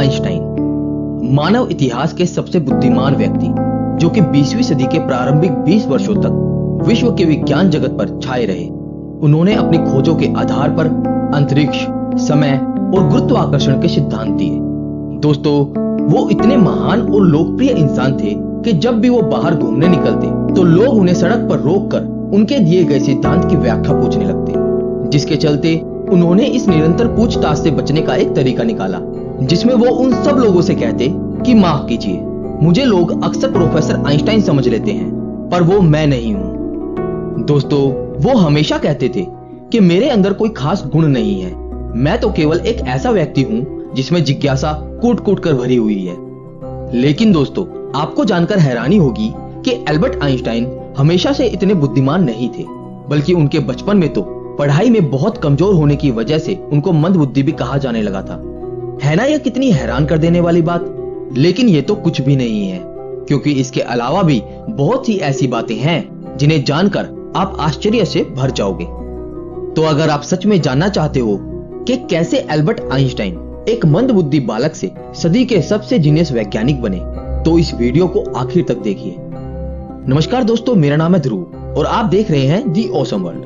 Einstein मानव इतिहास के सबसे बुद्धिमान व्यक्ति, जो कि 20वीं सदी के प्रारंभिक 20 वर्षों तक विश्व के विज्ञान जगत पर छाए रहे। उन्होंने अपनी खोजों के आधार पर अंतरिक्ष, समय और गुरुत्वाकर्षण के सिद्धांत दिए। दोस्तों, वो इतने महान और लोकप्रिय इंसान थे कि जब भी वो बाहर घूमने निकलते तो लोग उन्हें सड़क पर रोककर उनके दिए गए सिद्धांत की व्याख्या पूछने लगते, जिसके चलते उन्होंने इस निरंतर पूछताछ से बचने का एक तरीका निकाला, जिसमें वो उन सब लोगों से कहते कि माफ कीजिए, मुझे लोग अक्सर प्रोफेसर आइंस्टाइन समझ लेते हैं, पर वो मैं नहीं हूं। दोस्तों, वो हमेशा कहते थे कि मेरे अंदर कोई खास गुण नहीं है, मैं तो केवल एक ऐसा व्यक्ति हूं जिसमें जिज्ञासा कूट कूट कर भरी हुई है। लेकिन दोस्तों, आपको जानकर हैरानी होगी कि एल्बर्ट आइंस्टाइन हमेशा से इतने बुद्धिमान नहीं थे, बल्कि उनके बचपन में तो पढ़ाई में बहुत कमजोर होने की वजह से उनको मंदबुद्धि भी कहा जाने लगा था। है ना यह कितनी हैरान कर देने वाली बात? लेकिन ये तो कुछ भी नहीं है, क्योंकि इसके अलावा भी बहुत सी ऐसी बातें हैं जिन्हें जानकर आप आश्चर्य से भर जाओगे। तो अगर आप सच में जानना चाहते हो कि कैसे एल्बर्ट आइंस्टाइन एक मंदबुद्धि बालक से सदी के सबसे जीनियस वैज्ञानिक बने, तो इस वीडियो को आखिर तक देखिए। नमस्कार दोस्तों, मेरा नाम है ध्रुव और आप देख रहे हैं दी ऑसम वर्ल्ड।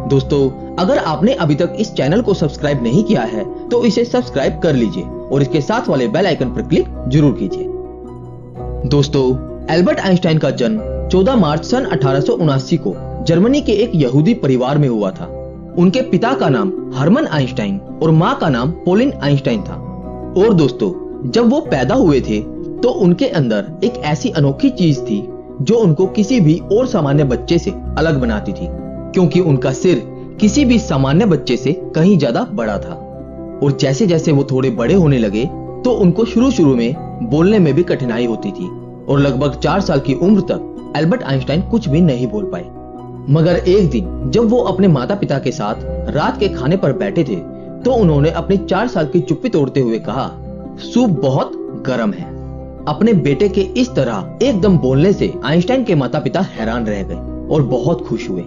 दोस्तों, अगर आपने अभी तक इस चैनल को सब्सक्राइब नहीं किया है तो इसे सब्सक्राइब कर लीजिए और इसके साथ वाले बेल आइकन पर क्लिक जरूर कीजिए। दोस्तों, एल्बर्ट आइंस्टाइन का जन्म 14 मार्च सन 1879 को जर्मनी के एक यहूदी परिवार में हुआ था। उनके पिता का नाम हरमन आइंस्टाइन और माँ का नाम पोलिन आइंस्टाइन था। और दोस्तों, जब वो पैदा हुए थे तो उनके अंदर एक ऐसी अनोखी चीज थी जो उनको किसी भी और सामान्य बच्चे से अलग बनाती थी, क्योंकि उनका सिर किसी भी सामान्य बच्चे से कहीं ज्यादा बड़ा था। और जैसे जैसे वो थोड़े बड़े होने लगे तो उनको शुरू में बोलने में भी कठिनाई होती थी और लगभग 4 साल की उम्र तक एल्बर्ट आइंस्टाइन कुछ भी नहीं बोल पाए। मगर एक दिन जब वो अपने माता पिता के साथ रात के खाने पर बैठे थे तो उन्होंने अपनी 4 साल की चुप्पी तोड़ते हुए कहा, सूप बहुत गर्म है। अपने बेटे के इस तरह एकदम बोलने से आइंस्टाइन के माता पिता हैरान रह गए और बहुत खुश हुए।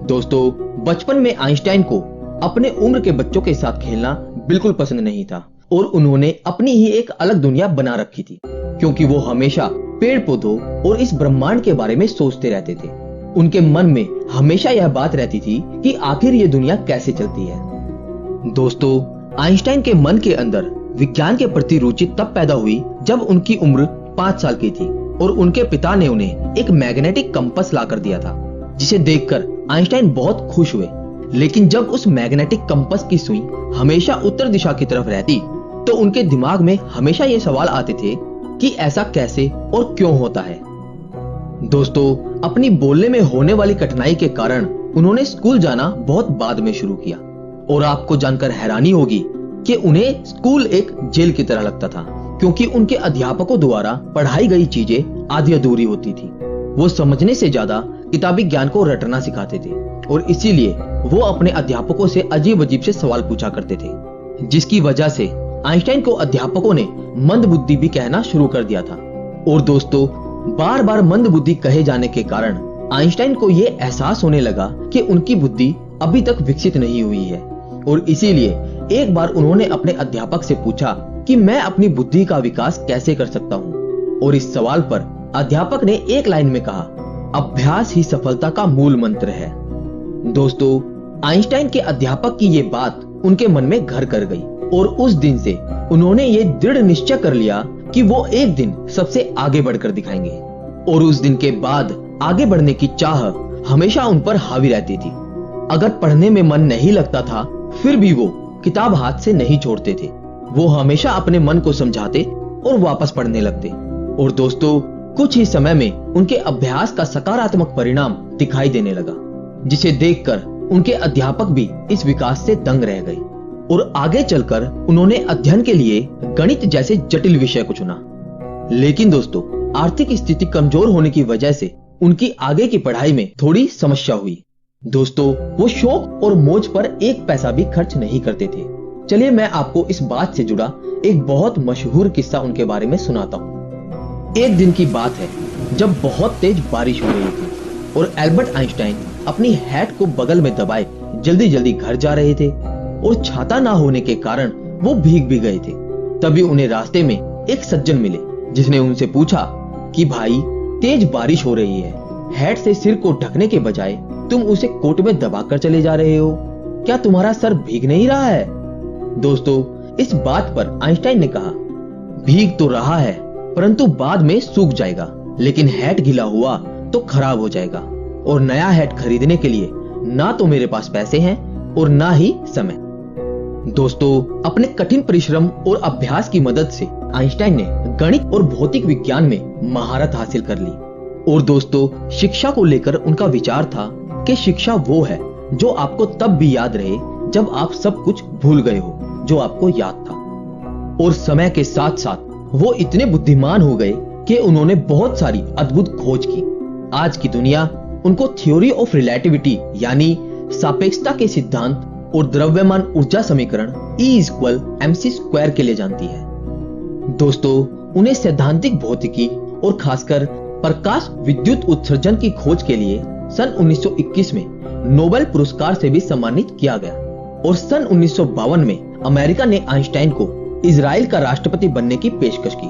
दोस्तों, बचपन में आइंस्टाइन को अपने उम्र के बच्चों के साथ खेलना बिल्कुल पसंद नहीं था और उन्होंने अपनी ही एक अलग दुनिया बना रखी थी, क्योंकि वो हमेशा पेड़ पौधों और इस ब्रह्मांड के बारे में सोचते रहते थे। उनके मन में हमेशा यह बात रहती थी कि आखिर ये दुनिया कैसे चलती है। दोस्तों, आइंस्टाइन के मन के अंदर विज्ञान के प्रति रुचि तब पैदा हुई जब उनकी उम्र 5 साल की थी और उनके पिता ने उन्हें एक मैग्नेटिक कंपास लाकर दिया था, जिसे देखकर आइंस्टाइन बहुत खुश हुए। लेकिन जब उस मैग्नेटिक कंपास की सुई हमेशा उत्तर दिशा की तरफ रहती तो उनके दिमाग में हमेशा ये सवाल आते थे कि ऐसा कैसे और क्यों होता है। दोस्तों, अपनी बोलने में होने वाली कठिनाई के कारण उन्होंने स्कूल जाना बहुत बाद में शुरू किया और आपको जानकर हैरानी होगी कि उन्हें स्कूल एक जेल की तरह लगता था, क्योंकि उनके अध्यापकों द्वारा पढ़ाई गई चीजें आधी अधूरी होती थी। वो समझने से ज्यादा किताबी ज्ञान को रटना सिखाते थे और इसीलिए वो अपने अध्यापकों से अजीब अजीब से सवाल पूछा करते थे, जिसकी वजह से आइंस्टाइन को अध्यापकों ने मंदबुद्धि भी कहना शुरू कर दिया था। और दोस्तों, बार बार मंदबुद्धि कहे जाने के कारण आइंस्टाइन को ये एहसास होने लगा कि उनकी बुद्धि अभी तक विकसित नहीं हुई है और इसीलिए एक बार उन्होंने अपने अध्यापक से पूछा कि मैं अपनी बुद्धि का विकास कैसे कर सकता हूँ। और इस सवाल पर अध्यापक ने एक लाइन में कहा, अभ्यास ही सफलता का मूल मंत्र है। दोस्तों, आइंस्टाइन के अध्यापक की ये बात उनके मन में घर कर गई और उस दिन से उन्होंने ये दृढ़ निश्चय कर लिया कि वो एक दिन सबसे आगे बढ़कर दिखाएंगे। और उस दिन के बाद आगे बढ़ने की चाह हमेशा उन पर हावी रहती थी। अगर पढ़ने में मन नहीं लगता था फिर भी वो किताब हाथ से नहीं छोड़ते थे। वो हमेशा अपने मन को समझाते और वापस पढ़ने लगते। और दोस्तों, कुछ ही समय में उनके अभ्यास का सकारात्मक परिणाम दिखाई देने लगा, जिसे देखकर उनके अध्यापक भी इस विकास से दंग रह गए और आगे चलकर उन्होंने अध्ययन के लिए गणित जैसे जटिल विषय को चुना। लेकिन दोस्तों, आर्थिक स्थिति कमजोर होने की वजह से उनकी आगे की पढ़ाई में थोड़ी समस्या हुई। दोस्तों, वो शौक और मौज पर एक पैसा भी खर्च नहीं करते थे। चलिए मैं आपको इस बात से जुड़ा एक बहुत मशहूर किस्सा उनके बारे में सुनाता हूँ। एक दिन की बात है जब बहुत तेज बारिश हो रही थी और एल्बर्ट आइंस्टाइन अपनी हैट को बगल में दबाए जल्दी जल्दी घर जा रहे थे और छाता ना होने के कारण वो भीग भी गए थे। तभी उन्हें रास्ते में एक सज्जन मिले, जिसने उनसे पूछा कि भाई, तेज बारिश हो रही है, हैट से सिर को ढकने के बजाय तुम उसे कोट में दबाकर चले जा रहे हो, क्या तुम्हारा सर भीग नहीं रहा है? दोस्तों, इस बात पर आइंस्टाइन ने कहा, भीग तो रहा है परंतु बाद में सूख जाएगा, लेकिन हैट गीला हुआ तो खराब हो जाएगा, और नया हैट खरीदने के लिए ना तो मेरे पास पैसे हैं और ना ही समय। दोस्तों, अपने कठिन परिश्रम और अभ्यास की मदद से आइंस्टाइन ने गणित और भौतिक विज्ञान में महारत हासिल कर ली। और दोस्तों, शिक्षा को लेकर उनका विचार था कि शिक्षा वो है जो आपको तब भी याद रहे जब आप सब कुछ भूल गए हो जो आपको याद था। और समय के साथ साथ वो इतने बुद्धिमान हो गए कि उन्होंने बहुत सारी अद्भुत खोज की। आज की दुनिया उनको थ्योरी ऑफ रिलेटिविटी यानी सापेक्षता के सिद्धांत और द्रव्यमान ऊर्जा समीकरण E=mc² के लिए जानती है। दोस्तों, उन्हें सैद्धांतिक भौतिकी और खासकर प्रकाश विद्युत उत्सर्जन की खोज के लिए सन 1921 में नोबेल पुरस्कार से भी सम्मानित किया गया। और सन 1952 में अमेरिका ने आइंस्टाइन को इजराइल का राष्ट्रपति बनने की पेशकश की,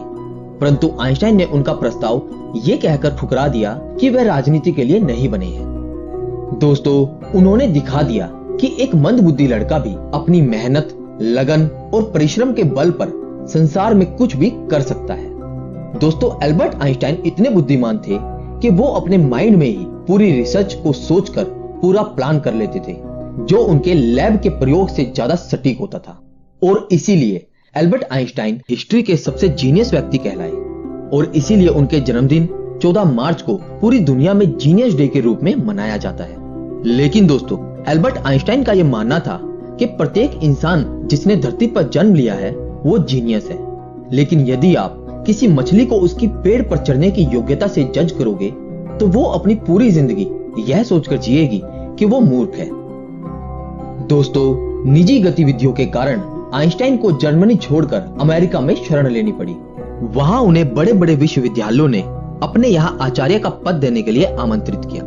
परंतु आइंस्टाइन ने उनका प्रस्ताव ये कहकर ठुकरा दिया कि वह राजनीति के लिए नहीं बने हैं। दोस्तों, उन्होंने दिखा दिया कि एक मंदबुद्धि लड़का भी अपनी मेहनत, लगन और परिश्रम के बल पर संसार में कुछ भी कर सकता है। दोस्तों, एल्बर्ट आइंस्टाइन इतने बुद्धिमान थे कि वो अपने माइंड में ही पूरी रिसर्च को सोचकर पूरा प्लान कर लेते थे, जो उनके लैब के प्रयोग से ज्यादा सटीक होता था। और इसीलिए एल्बर्ट आइंस्टाइन हिस्ट्री के सबसे जीनियस व्यक्ति कहलाए, और इसीलिए उनके जन्मदिन 14 मार्च को पूरी दुनिया में जीनियस डे के रूप में मनाया जाता है। लेकिन दोस्तों, एल्बर्ट आइंस्टाइन का यह मानना था कि प्रत्येक इंसान जिसने धरती पर जन्म लिया है वो जीनियस है, लेकिन यदि आप किसी मछली को उसकी पेड़ पर चढ़ने की योग्यता से जज करोगे तो वो अपनी पूरी जिंदगी यह सोचकर जिएगी कि वो मूर्ख है। दोस्तों, निजी गतिविधियों के कारण आइंस्टाइन को जर्मनी छोड़कर अमेरिका में शरण लेनी पड़ी। वहां उन्हें बड़े बड़े विश्वविद्यालयों ने अपने यहाँ आचार्य का पद देने के लिए आमंत्रित किया।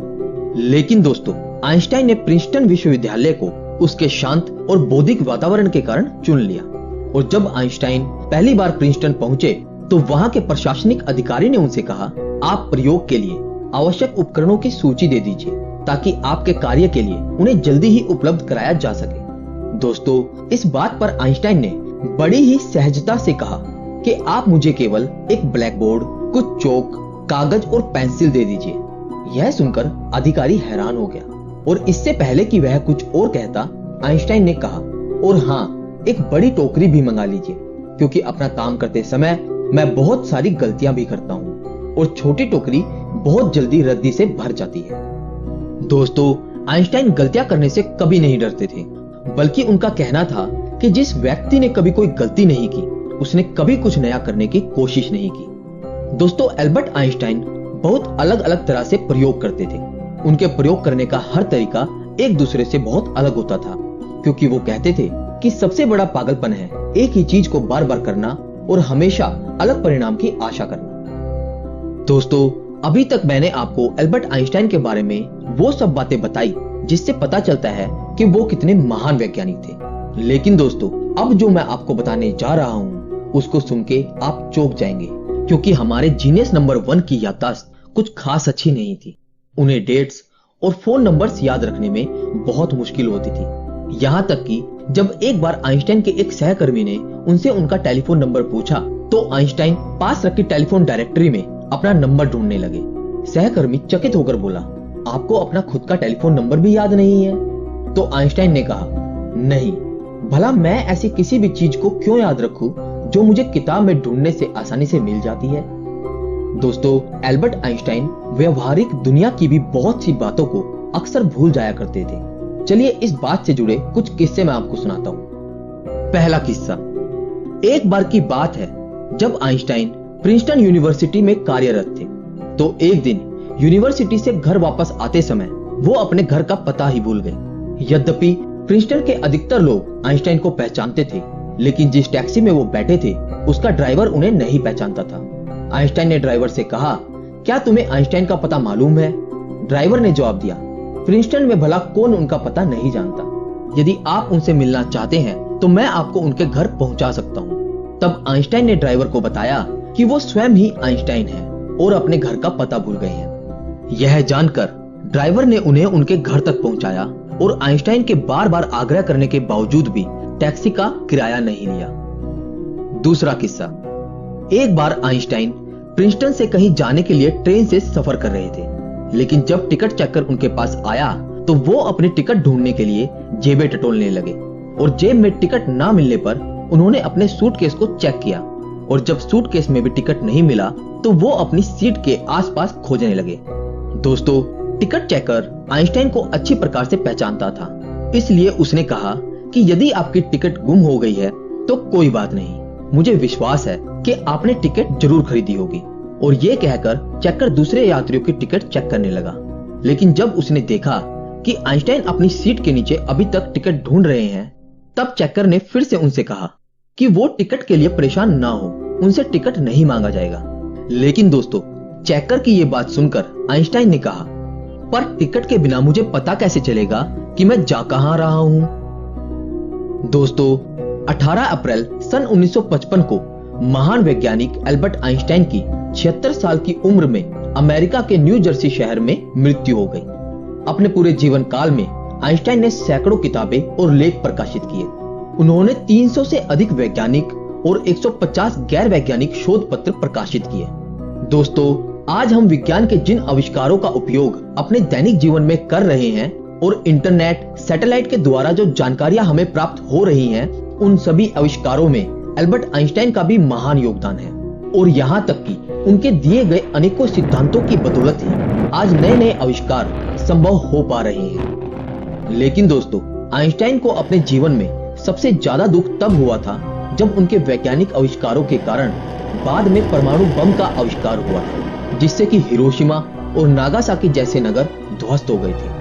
लेकिन दोस्तों, आइंस्टाइन ने प्रिंसटन विश्वविद्यालय को उसके शांत और बौद्धिक वातावरण के कारण चुन लिया। और जब आइंस्टाइन पहली बार प्रिंसटन पहुंचे तो वहां के प्रशासनिक अधिकारी ने उनसे कहा, आप प्रयोग के लिए आवश्यक उपकरणों की सूची दे दीजिए ताकि आपके कार्य के लिए उन्हें जल्दी ही उपलब्ध कराया जा सके। दोस्तों, इस बात पर आइंस्टाइन ने बड़ी ही सहजता से कहा कि आप मुझे केवल एक ब्लैक बोर्ड, कुछ चौक, कागज और पेंसिल दे दीजिए। यह सुनकर अधिकारी हैरान हो गया, और इससे पहले कि वह कुछ और कहता, आइंस्टाइन ने कहा, और हाँ, एक बड़ी टोकरी भी मंगा लीजिए, क्योंकि अपना काम करते समय मैं बहुत सारी गलतियां भी करता हूँ और छोटी टोकरी बहुत जल्दी रद्दी से भर जाती है। दोस्तों, आइंस्टाइन गलतियां करने से कभी नहीं डरते थे, बल्कि उनका कहना था कि जिस व्यक्ति ने कभी कोई गलती नहीं की उसने कभी कुछ नया करने की कोशिश नहीं की। दोस्तों, एल्बर्ट आइंस्टाइन बहुत अलग अलग तरह से प्रयोग करते थे। उनके प्रयोग करने का हर तरीका एक दूसरे से बहुत अलग होता था, क्योंकि वो कहते थे कि सबसे बड़ा पागलपन है एक ही चीज को बार बार करना और हमेशा अलग परिणाम की आशा करना। दोस्तों, अभी तक मैंने आपको एल्बर्ट आइंस्टाइन के बारे में वो सब बातें बताई जिससे पता चलता है कि वो कितने महान वैज्ञानिक थे। लेकिन दोस्तों, अब जो मैं आपको बताने जा रहा हूँ उसको सुन के आप चौंक जाएंगे, क्योंकि हमारे जीनियस नंबर 1 की याददाश्त कुछ खास अच्छी नहीं थी। उन्हें डेट्स और फोन नंबर्स याद रखने में बहुत मुश्किल होती थी। यहाँ तक कि जब एक बार आइंस्टाइन के एक सहकर्मी ने उनसे उनका टेलीफोन नंबर पूछा तो आइंस्टाइन पास रखी टेलीफोन डायरेक्टरी में अपना नंबर ढूंढने लगे। सहकर्मी चकित होकर बोला, आपको अपना खुद का टेलीफोन नंबर भी याद नहीं है? तो आइंस्टाइन ने कहा, नहीं, भला मैं ऐसी किसी भी चीज को क्यों याद रखूं जो मुझे किताब में ढूंढने से आसानी से मिल जाती है। दोस्तों, एल्बर्ट आइंस्टाइन व्यवहारिक दुनिया की भी बहुत सी बातों को अक्सर भूल जाया करते थे। चलिए इस बात से जुड़े कुछ किस्से मैं आपको सुनाता हूँ। पहला किस्सा, एक बार की बात है जब आइंस्टाइन प्रिंसटन यूनिवर्सिटी में कार्यरत थे, तो एक दिन यूनिवर्सिटी से घर वापस आते समय वो अपने घर का पता ही भूल गए। यद्यपि प्रिंसटन के अधिकतर लोग आइंस्टाइन को पहचानते थे, लेकिन जिस टैक्सी में वो बैठे थे उसका ड्राइवर उन्हें नहीं पहचानता था। आइंस्टाइन ने ड्राइवर से कहा, क्या तुम्हें आइंस्टाइन का पता मालूम है? ड्राइवर ने जवाब दिया, प्रिंसटन में भला कौन उनका पता नहीं जानता। यदि आप उनसे मिलना चाहते हैं तो मैं आपको उनके घर पहुंचा सकता हूं। तब आइंस्टाइन ने ड्राइवर को बताया कि वो स्वयं ही आइंस्टाइन है और अपने घर का पता भूल गए हैं। यह जानकर ड्राइवर ने उन्हें उनके घर तक पहुंचाया और आइंस्टाइन के बार बार आग्रह करने के बावजूद भी टैक्सी का किराया नहीं लिया। दूसरा किस्सा, एक बार आइंस्टाइन प्रिंसटन से कहीं जाने के लिए ट्रेन से सफर कर रहे थे, लेकिन जब टिकट चेकर उनके पास आया तो वो अपनी टिकट ढूंढने के लिए जेबें टटोलने लगे और जेब में टिकट ना मिलने पर उन्होंने अपने सूटकेस को चेक किया और जब सूटकेस में भी टिकट नहीं मिला तो वो अपनी सीट के आसपास खोजने लगे। दोस्तों, टिकट चेकर आइंस्टाइन को अच्छी प्रकार से पहचानता था, इसलिए उसने कहा कि यदि आपकी टिकट गुम हो गई है तो कोई बात नहीं, मुझे विश्वास है कि आपने टिकट जरूर खरीदी होगी। और ये कहकर चेकर दूसरे यात्रियों की टिकट चेक करने लगा। लेकिन जब उसने देखा कि आइंस्टाइन अपनी सीट के नीचे अभी तक टिकट ढूंढ रहे हैं, तब चेकर ने फिर से उनसे कहा कि वो टिकट के लिए परेशान ना हो, उनसे टिकट नहीं मांगा जाएगा। लेकिन दोस्तों, चेकर की ये बात सुनकर आइंस्टाइन ने कहा, पर टिकट के बिना मुझे पता कैसे चलेगा कि मैं जा कहां रहा हूं। दोस्तों, 18 अप्रैल सन 1955 को महान वैज्ञानिक एल्बर्ट आइंस्टाइन की 76 साल की उम्र में अमेरिका के न्यू जर्सी शहर में मृत्यु हो गई। अपने पूरे जीवन काल में आइंस्टाइन ने सैकड़ों किताबें और लेख प्रकाशित किए। उन्होंने 300 से अधिक वैज्ञानिक और 150 गैर वैज्ञानिक शोध पत्र प्रकाशित किए। दोस्तों, आज हम विज्ञान के जिन आविष्कारों का उपयोग अपने दैनिक जीवन में कर रहे हैं और इंटरनेट, सैटेलाइट के द्वारा जो जानकारियां हमें प्राप्त हो रही हैं, उन सभी आविष्कारों में एल्बर्ट आइंस्टाइन का भी महान योगदान है। और यहाँ तक कि उनके दिए गए अनेकों सिद्धांतों की बदौलत ही आज नए नए आविष्कार संभव हो पा रहे हैं। लेकिन दोस्तों, आइंस्टाइन को अपने जीवन में सबसे ज्यादा दुख तब हुआ था जब उनके वैज्ञानिक आविष्कारों के कारण बाद में परमाणु बम का आविष्कार हुआ था, जिससे कि हिरोशिमा और नागासाकी जैसे नगर ध्वस्त हो गए थे।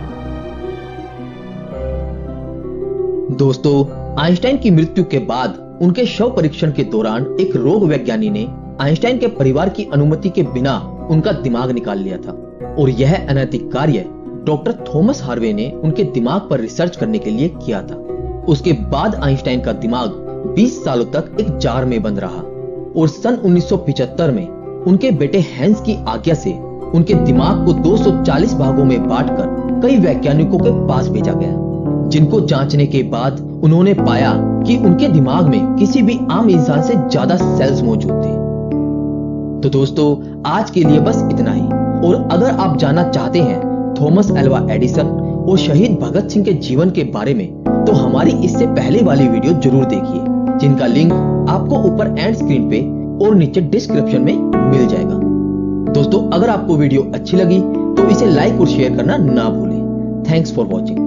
दोस्तों, आइंस्टाइन की मृत्यु के बाद उनके शव परीक्षण के दौरान एक रोग वैज्ञानी ने आइंस्टाइन के परिवार की अनुमति के बिना उनका दिमाग निकाल लिया था और यह अनैतिक कार्य डॉक्टर थॉमस हार्वे ने उनके दिमाग पर रिसर्च करने के लिए किया था। उसके बाद आइंस्टाइन का दिमाग 20 सालों तक एक जार में बंद रहा और सन 1975 में उनके बेटे हैंस की आज्ञा से उनके दिमाग को 240 भागों में बांटकर कई वैज्ञानिकों के पास भेजा गया, जिनको जांचने के बाद उन्होंने पाया कि उनके दिमाग में किसी भी आम इंसान से ज्यादा सेल्स मौजूद थे। तो दोस्तों, आज के लिए बस इतना ही। और अगर आप जानना चाहते हैं थॉमस एल्वा एडिसन और शहीद भगत सिंह के जीवन के बारे में, तो हमारी इससे पहले वाली वीडियो जरूर देखिए, जिनका लिंक आपको ऊपर एंड स्क्रीन पे और नीचे डिस्क्रिप्शन में मिल जाएगा। दोस्तों, अगर आपको वीडियो अच्छी लगी तो इसे लाइक और शेयर करना ना भूलें। Thanks for watching.